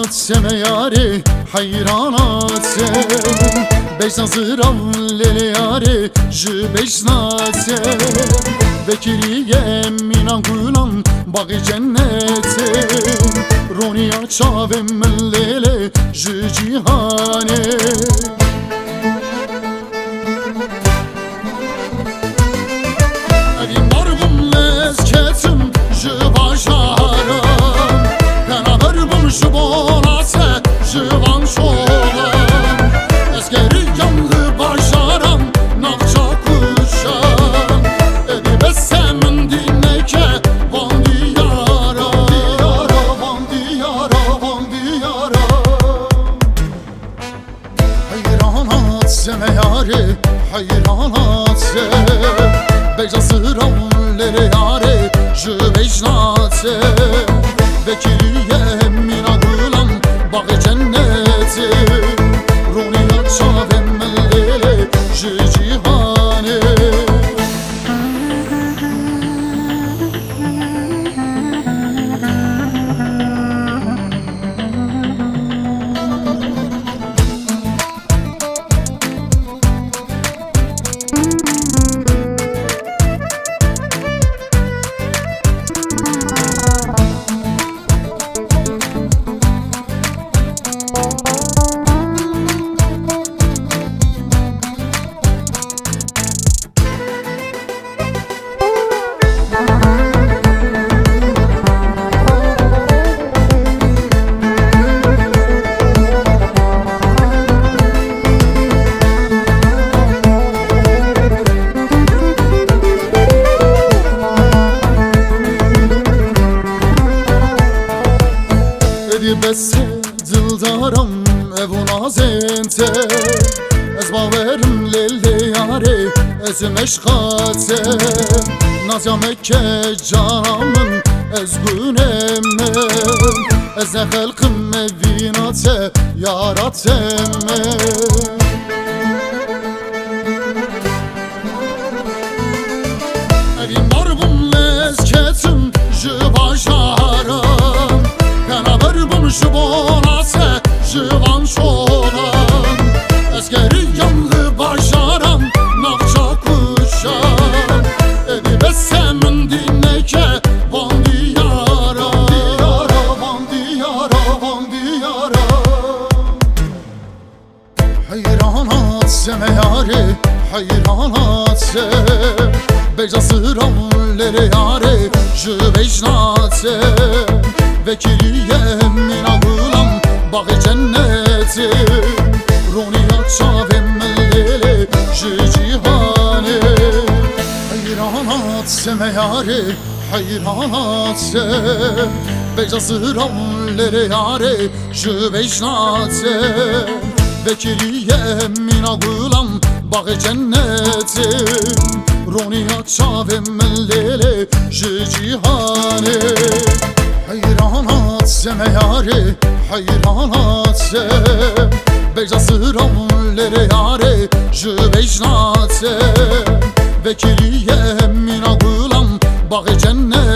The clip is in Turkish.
سمه یاری حیرانات بشنازرم لیل یاری جی بشنات Bekiriye minan kulan bağı cenneti Roniya çavim mellele jü cihane Evim barbım lezketim jü başaram Kana barbım jü bonase jü van şolam Eskeri yanlı başaram navça kuşam Edi besemin dinleke van diyara Van diyara, van diyara Hayranat seme yari, hayranat se Bejasıram lere yari, jü vecnat se Vekiliye mina gulam, bağı cenneti Roniya çavem mellele, jü cihane بس دلدارم evuna zente Ez baverim lelli yari ezim eşkate Nazya Mekke canamın ez günemem Ez ne halkım evinate yaratemem Evim barbım lezketim jü başaram Kana barbım jü bonase jü van şolam Eskeri yanlı başaram navça kuşam Edi besemin dinleke van diyara Van diyara, van diyara Hayranat seme yari, hayranat se Bejasıram lere yari, jü vecnat Vekiliye mina gulam bağı cenneti Roniya çavem mellele jü cihane Hayranat seme yari, hayranat se Bejasıram lere yari, jü vecnat Vekiliye mina gulam bağı cenneti Roniya çavem mellele jü cihane Hayranat seme yari, hayranat se Bejasıram lere yari, jü vecnat Vekiliye mina gulam bağı cennet